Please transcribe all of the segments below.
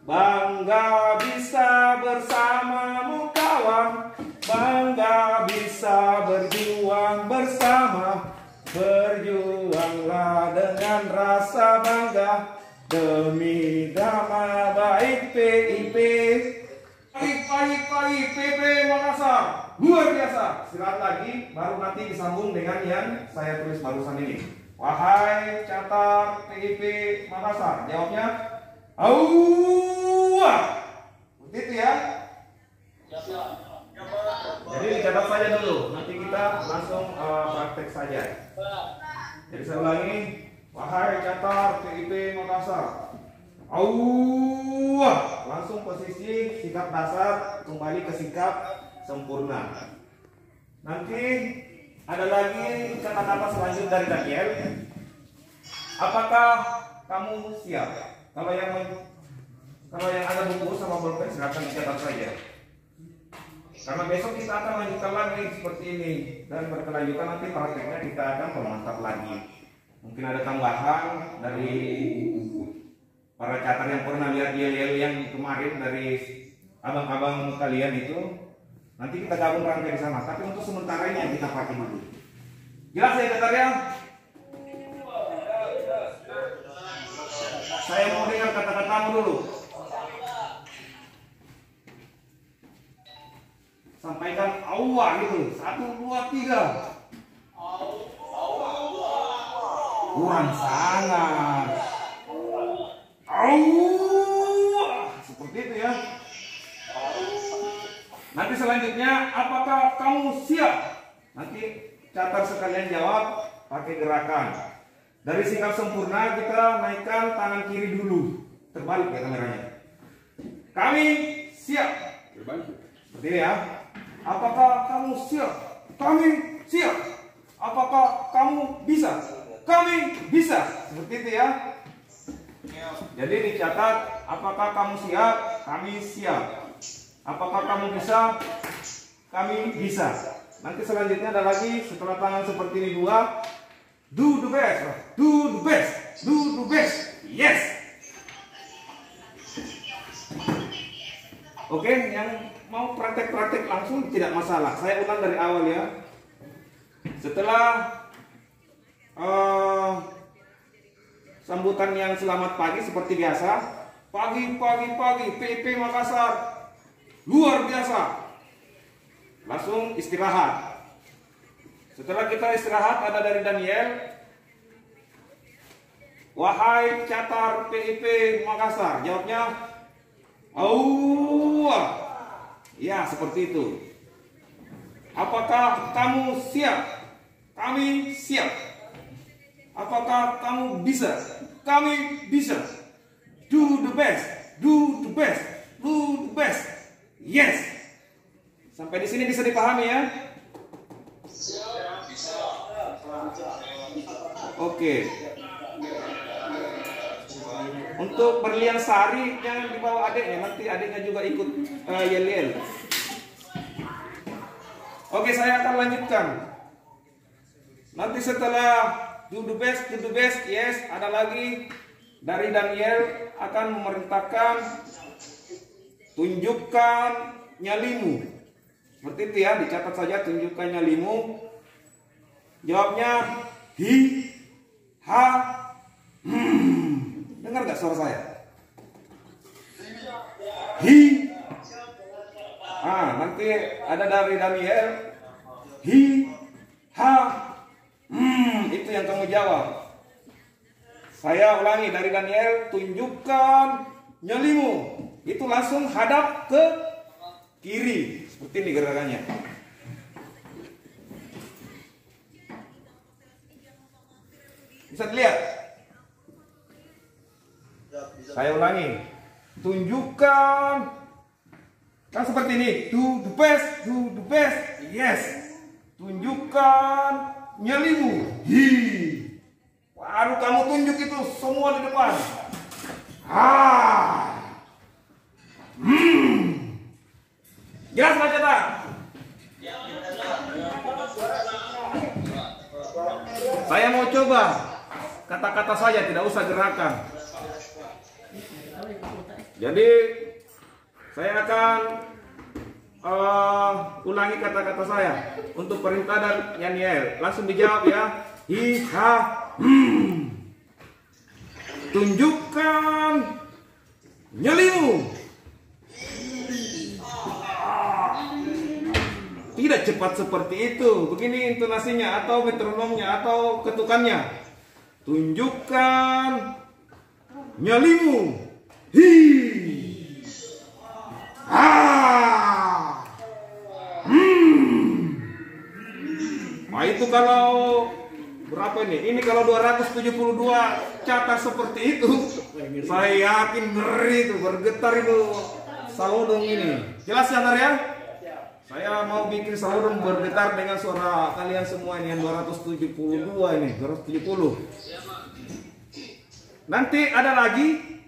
Bangga bisa bersamamu kawan, bangga bisa berjuang bersama. Berjuanglah dengan rasa bangga demi nama baik PIP. Pagi PP Makassar luar biasa. Istirahat lagi, baru nanti disambung dengan yang saya tulis barusan ini. Wahai catat PIP Makassar, jawabnya auwah. Begitu ya. Jadi dicatat saja dulu, nanti kita langsung praktek saja. Jadi saya ulangi, wahai catat PIP Makassar, auwah. Langsung posisi sikap dasar kembali ke sikap sempurna. Nanti ada lagi kata-kata selanjutnya dari Daniel. Apakah kamu siap? Kalau yang ada buku sama bolpen silakan dicatat saja. Karena besok kita akan lanjutkan lagi seperti ini, dan berkelanjutan nanti prakteknya kita akan memantap lagi. Mungkin ada tambahan dari para catat yang pernah lihat yel-yel yang kemarin dari abang-abang kalian itu. Nanti kita gabung rangkai di sana. Tapi untuk sementara ini yang kita pakai dulu. Jelas ya catatnya? Saya mau dengar kata-katamu dulu. Sampaikan awal gitu. 1, 2, 3. Kurang sangat. Seperti itu ya. Nanti selanjutnya, apakah kamu siap? Nanti catat sekalian jawab pakai gerakan. Dari sikap sempurna kita naikkan tangan kiri dulu. Terbalik ya kameranya. Kami siap. Seperti ini ya. Apakah kamu siap? Kami siap. Apakah kamu bisa? Kami bisa. Seperti itu ya. Jadi dicatat, apakah kamu siap? Kami siap. Apakah kamu bisa? Kami bisa. Nanti selanjutnya ada lagi setelah tangan seperti ini dua. Do the best. Do the best. Do the best. Yes. Oke, yang mau praktek-praktek langsung tidak masalah. Saya ulang dari awal ya. Setelah sambutan yang selamat pagi seperti biasa. Pagi PIP Makassar luar biasa. Langsung istirahat. Setelah kita istirahat ada dari Daniel. Wahai catar PIP Makassar, jawabnya auwah. Ya, seperti itu. Apakah kamu siap? Kami siap. Apakah kamu bisa? Kami bisa. Do the best. Do the best. Do the best. Yes. Sampai di sini bisa dipahami ya? Oke. Untuk berlian sari jangan dibawa adiknya, nanti adiknya juga ikut yel-yel. Oke, saya akan lanjutkan. Nanti setelah do the best, yes, ada lagi dari Daniel akan memerintahkan tunjukkan nyalimu. Seperti itu ya, dicatat saja tunjukkan nyalimu. Jawabnya hi, ha, Dengar gak suara saya? Hi. Nanti ada dari Daniel. Hi, ha, itu yang kamu jawab. Saya ulangi dari Daniel, tunjukkan nyalimu. Itu langsung hadap ke kiri. Seperti ini gerakannya. Bisa dilihat? Saya ulangi. Tunjukkan. Kan seperti ini. Do the best. Yes. Tunjukkan nyalimu. Hi. Baru kamu tunjuk itu semua di depan. Jelas baca tak? Saya mau coba kata-kata saja, tidak usah gerakan. Jadi saya akan ulangi kata-kata saya untuk perintah dan Yaniel. Langsung dijawab ya. Hi, ha, tunjukkan nyalimu. Tidak cepat seperti itu. Begini intonasinya atau metronomnya atau ketukannya. Tunjukkan nyalimu. Hi. Ah. Nah itu kalau berapa ini? Ini kalau 272 catat seperti itu, saya yakin ngeri itu, bergetar itu salodong ini. Jelas ya Nar ya? Saya mau bikin salodong bergetar dengan suara kalian semua ini yang 272 ini, 270. Nanti ada lagi.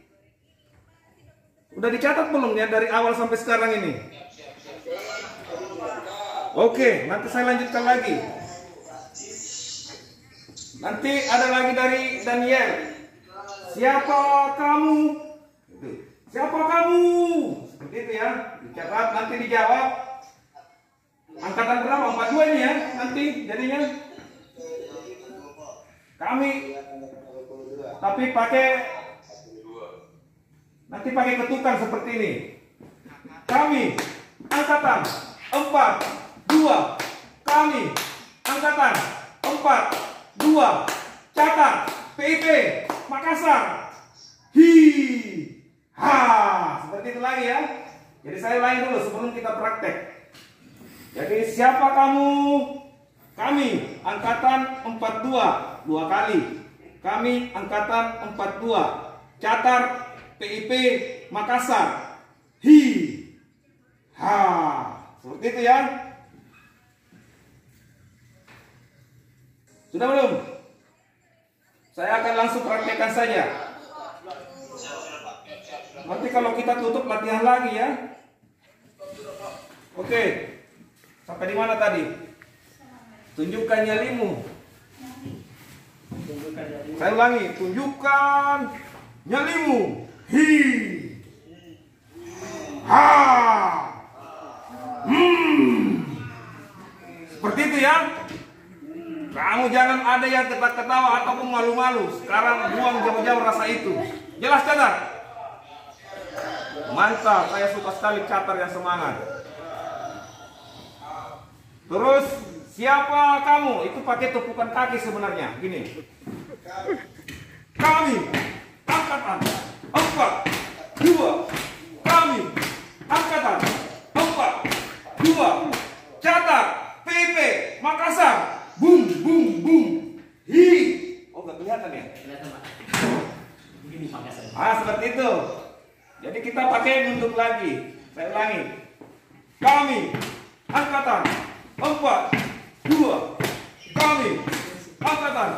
Udah dicatat belum ya dari awal sampai sekarang ini? Oke, nanti saya lanjutkan lagi. Nanti ada lagi dari Daniel. Siapa kamu? Siapa kamu? Seperti itu ya. Dicatat, nanti dijawab. Angkatan berapa? 42 ini ya. Nanti jadinya. Kami. Tapi pakai. Nanti pakai ketukan seperti ini. Kami. Angkatan 42. Kami. Angkatan 42. Catat. PIP. Makassar. Hi. Ha. Seperti itu lagi ya. Jadi saya ulangi dulu sebelum kita praktek. Jadi siapa kamu? Kami angkatan 42 dua kali. Kami angkatan 42. Catat PIP Makassar. Hi. Ha. Seperti itu ya. Sudah belum? Saya akan langsung praktekkan saja. Nanti kalau kita tutup latihan lagi ya. Oke. Sampai di mana tadi? Tunjukkan nyalimu. Saya ulangi. Tunjukkan nyalimu. Hi. Ha. Seperti itu ya. Kamu jangan ada yang ketawa ataupun malu-malu. Sekarang buang jauh-jauh rasa itu. Jelas Catar? Mantap, saya suka sekali Catar yang semangat. Terus siapa kamu? Itu pakai tepukan kaki sebenarnya. Gini. Kami angkatan 42. Kami angkatan 42. Catat PP Makassar. Bum bum bum. Hi. Oh nggak kelihatan ya? Kelihatan Pak. Begini Makassar. Seperti itu. Jadi kita pakai nunduk lagi. Saya ulangi. Kami angkatan 42. Kami angkatan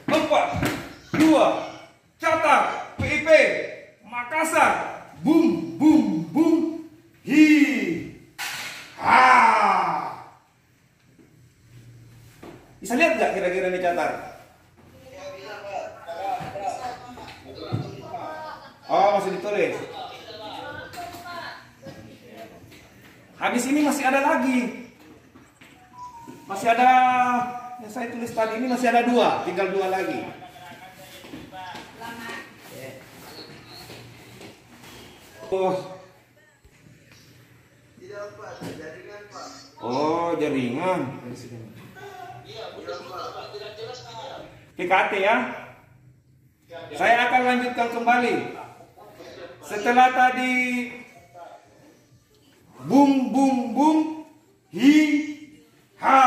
42. Catat PIP Makassar. Bum bum bum. Hi. Ha. Bisa lihat nggak kira-kira ini Catar? Oh masih ditulis. Habis ini masih ada lagi. Masih ada yang saya tulis tadi ini masih ada 2, tinggal 2 lagi. Oh. Oh jaringan. PKT ya. Saya akan lanjutkan kembali. Setelah tadi bum bum bum hi ha.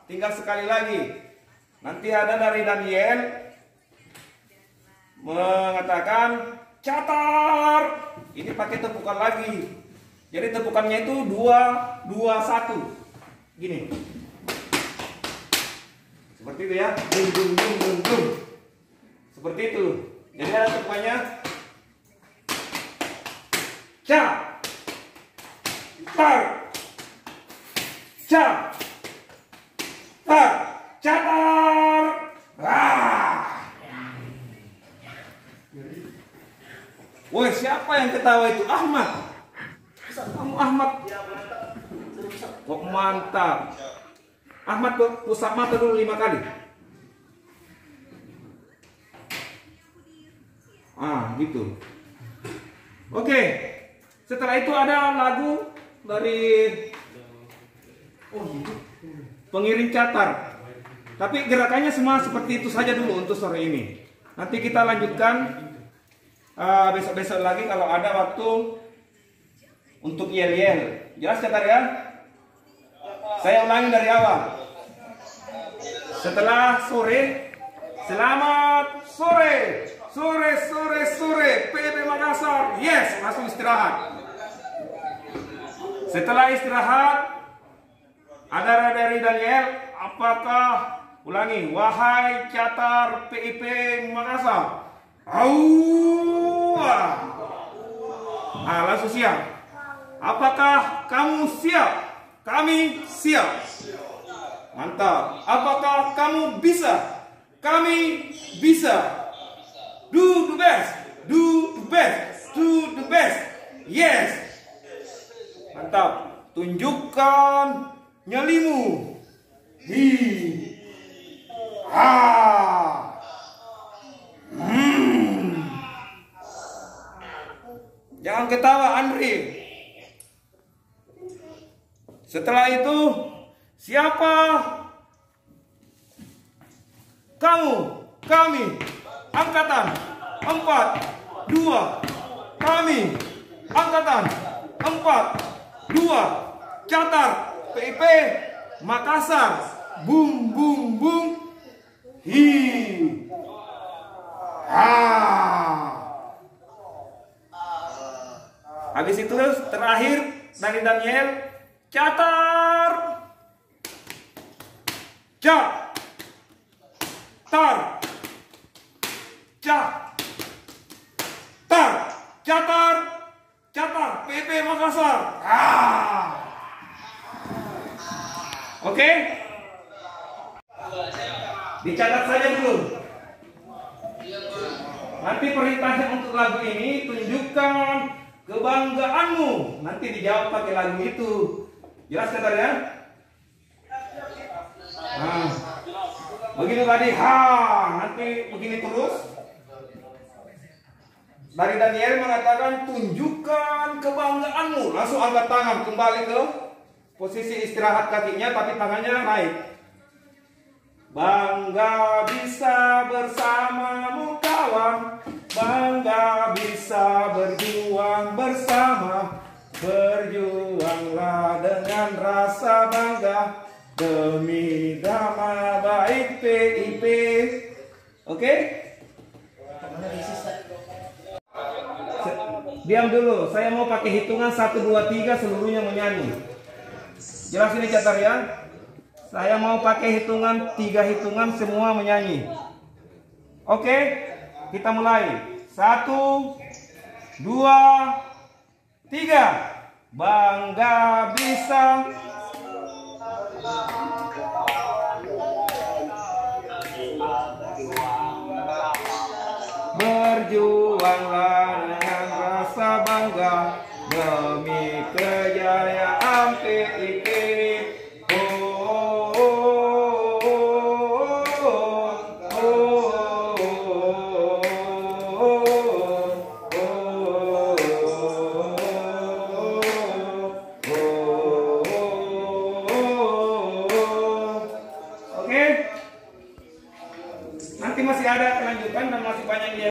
Tinggal sekali lagi. Nanti ada dari Daniel mengatakan Catar. Ini pakai tepukan lagi. Jadi tepukannya itu 2 2 1. Gini. Seperti itu ya. Dum dum dum dum dum. Seperti itu. Jadi ada tepukannya. Ca. Tar. Ca. Tar. Catar. Woi, siapa yang ketawa itu? Ahmad. Kamu Ahmad. Oh, mantap. Ahmad usap mata dulu 5 kali. Gitu. Oke. Setelah itu ada lagu dari pengiring catar. Tapi gerakannya semua seperti itu saja dulu untuk sore ini. Nanti kita lanjutkan besok-besok lagi kalau ada waktu untuk yel-yel. Jelas catar ya? Saya ulangi dari awal. Setelah sore, selamat sore. Sore. PIP Makassar. Yes, langsung istirahat. Setelah istirahat, ada dari Daniel. Apakah, ulangi, wahai catar PIP Makassar. Langsung siap. Apakah kamu siap? Kami siap. Mantap. Apakah kamu bisa? Kami bisa. Do the best. Do the best. Yes. Mantap. Tunjukkan nyalimu. Jangan ketawa, Andri. Setelah itu, siapa? Kamu, kami, angkatan 4, 2, kami, angkatan 4, 2, catar PIP Makassar. Bum bum bum. Habis itu terakhir dari Daniel, catar. Catar PP Makassar. Oke? Dicatat saja dulu. Nanti perintahnya untuk lagu ini, tunjukkan kebanggaanmu. Nanti dijawab pakai lagu itu. Jelas catar ya? Begitu tadi. Nanti begini terus. Dari Daniel mengatakan tunjukkan kebanggaanmu. Langsung angkat tangan kembali ke posisi istirahat kakinya, tapi tangannya naik. Bangga bisa bersamamu kawan. Bangga bisa berjuang bersama. Berjuanglah dengan rasa bangga demi nama baik PIP. Oke? Diam dulu, saya mau pakai hitungan 1, 2, 3 seluruhnya menyanyi. Jelas ini catar ya? Saya mau pakai hitungan 3 hitungan semua menyanyi. Oke? Kita mulai. 1, 2, 3. Bangga bisa. Berjuanglah dengan rasa bangga demi kejayaan PIP. Oke? Nanti masih ada kelanjutan dan masih banyak